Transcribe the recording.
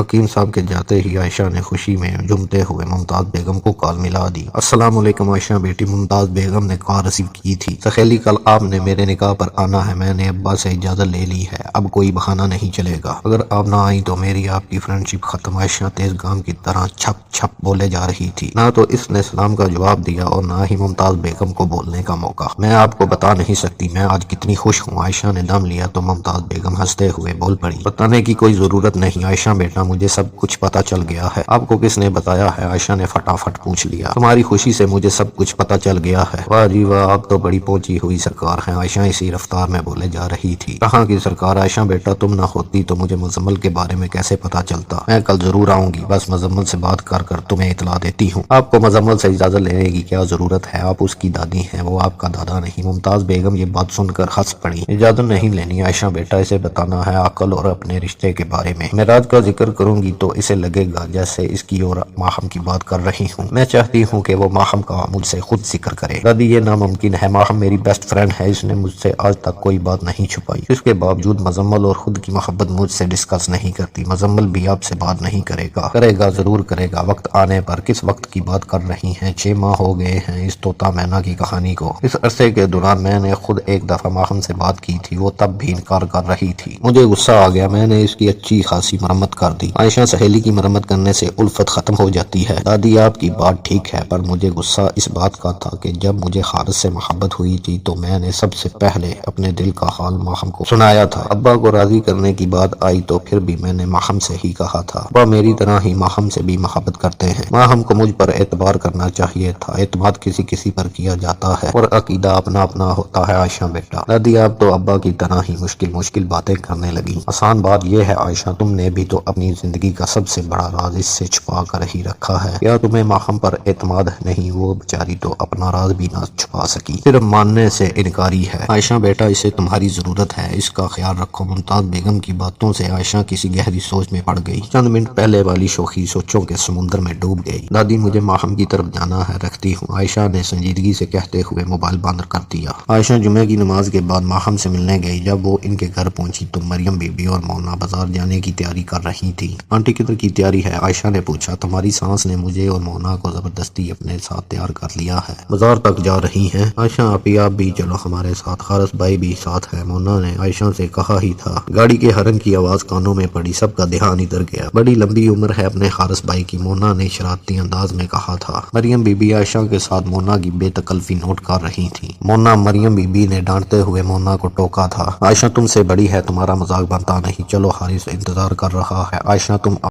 حکیم صاحب کے جاتے ہی عائشہ نے خوشی میں جھومتے ہوئے ممتاز بیگم کو کال ملا دی۔ السلام علیکم عائشہ بیٹی، ممتاز بیگم نے کال ریسیو کی تھی۔ سہیلی کل آپ نے میرے نکاح پر آنا ہے، میں نے ابا سے اجازت لے لی ہے، اب کوئی بہانہ نہیں چلے گا، اگر آپ نہ آئی تو میری آپ کی فرینڈ شپ ختم۔ عائشہ تیز گام کی طرح چھپ چھپ بولے جا رہی تھی، نہ تو اس نے سلام کا جواب دیا اور نہ ہی ممتاز بیگم کو بولنے کا موقع۔ میں آپ کو بتا نہیں سکتی میں آج کتنی خوش ہوں۔ عائشہ نے دم لیا تو ممتاز بیگم ہنستے ہوئے بول پڑی، بتانے کی کوئی ضرورت نہیں عائشہ بیٹا، مجھے سب کچھ پتا چل گیا ہے۔ آپ کو کس نے بتایا ہے؟ عائشہ نے فٹافٹ پوچھ لیا۔ تمہاری خوشی سے مجھے سب کچھ پتا چل گیا ہے۔ واہ جی واہ، آپ تو بڑی پہنچی ہوئی سرکار ہیں، عائشہ اسی رفتار میں بولے جا رہی تھی۔ کہاں کی سرکار عائشہ بیٹا، تم نہ ہوتی تو مجھے مزمل کے بارے میں کیسے پتا چلتا؟ میں کل ضرور آؤں گی، بس مزمل سے بات کر کر تمہیں اطلاع دیتی ہوں۔ آپ کو مزمل سے اجازت لینے کی کیا ضرورت ہے؟ آپ اس کی دادی ہیں، وہ آپ کا دادا نہیں۔ ممتاز بیگم یہ بات سن کر ہنس پڑی۔ اجازت نہیں لینی عائشہ بیٹا، اسے بتانا ہے عقل اور اپنے رشتے کے بارے میں۔ معراج کا ذکر کروں گی تو اسے لگے گا جیسے اس کی اور ماہم کی بات کر رہی ہوں۔ میں چاہتی ہوں کہ وہ ماہم کا مجھ سے خود ذکر کرے۔ دادی یہ ناممکن ہے، ماہم میری بیسٹ فرینڈ ہے، اس نے مجھ سے آج تک کوئی بات نہیں چھپائی۔ اس کے باوجود مزمل اور خود کی محبت مجھ سے ڈسکس نہیں کرتی۔ مزمل بھی آپ سے بات نہیں کرے گا؟ کرے گا، ضرور کرے گا، وقت آنے پر۔ کس وقت کی بات کر رہی ہیں؟ 6 ماہ ہو گئے ہیں اس طوطا مینا کی کہانی کو۔ اس عرصے کے دوران میں نے خود ایک دفعہ ماہم سے بات کی تھی، وہ تب بھی انکار کر رہی تھی۔ مجھے غصہ آ گیا، میں نے اس کی اچھی خاصی مرمت کر دی۔ عائشہ سہیلی کی مرمت کرنے سے الفت ختم ہو جاتی ہے۔ دادی آپ کی بات ٹھیک ہے، پر مجھے غصہ اس بات کا تھا کہ جب مجھے حارث سے محبت ہوئی تھی تو میں نے سب سے پہلے اپنے دل کا حال ماہم کو سنایا تھا۔ ابا کو راضی کرنے کی بات آئی تو پھر بھی میں نے ماہم سے ہی کہا تھا۔ ابا میری طرح ہی ماہم سے بھی محبت کرتے ہیں، ماہم کو مجھ پر اعتبار کرنا چاہیے تھا۔ اعتماد کسی کسی پر کیا جاتا ہے اور عقیدہ اپنا اپنا ہوتا ہے عائشہ بیٹا۔ دادی آپ تو ابا کی طرح ہی مشکل باتیں کرنے لگی۔ آسان بات یہ ہے عائشہ، تم نے بھی تو اپنی زندگی کا سب سے بڑا راز اس سے چھپا کر ہی رکھا ہے۔ کیا تمہیں ماہم پر اعتماد نہیں؟ وہ بیچاری تو اپنا راز بھی نہ چھپا سکی، صرف ماننے سے انکاری ہے۔ عائشہ بیٹا اسے تمہاری ضرورت ہے، اس کا خیال رکھو۔ ممتاز بیگم کی باتوں سے عائشہ کسی گہری سوچ میں پڑ گئی۔ چند منٹ پہلے والی شوخی سوچوں کے سمندر میں ڈوب گئی۔ دادی مجھے ماہم کی طرف جانا ہے، رکھتی ہوں، عائشہ نے سنجیدگی سے کہتے ہوئے موبائل بند کر دیا۔ عائشہ جمعے کی نماز کے بعد ماہم سے ملنے گئی۔ جب وہ ان کے گھر پہنچی تو مریم بی بی اور مونا بازار جانے کی تیاری کر رہی تھی۔ آنٹی کدھر کی تیاری ہے؟ عائشہ نے پوچھا۔ تمہاری سانس نے مجھے اور مونا کو زبردستی اپنے ساتھ تیار کر لیا ہے، بازار تک جا رہی ہیں۔ عائشہ آپ بھی چلو ہمارے ساتھ، حارث بھائی بھی ساتھ ہے، مونا نے عائشہ سے کہا ہی تھا۔ گاڑی کے ہارن کی آواز کانوں میں پڑی، سب کا دھیان ادھر گیا۔ بڑی لمبی عمر ہے اپنے حارث بھائی کی، مونا نے شرارتی انداز میں کہا تھا۔ مریم بی بی عائشہ کے ساتھ مونا کی بے تکلفی نوٹ کر رہی تھی۔ مونا، مریم بی بی نے ڈانٹتے ہوئے مونا کو ٹوکا تھا۔ عائشہ تم سے بڑی ہے، تمہارا مذاق بنتا نہیں، چلو حارث انتظار کر رہا ہے۔ عائشہ تم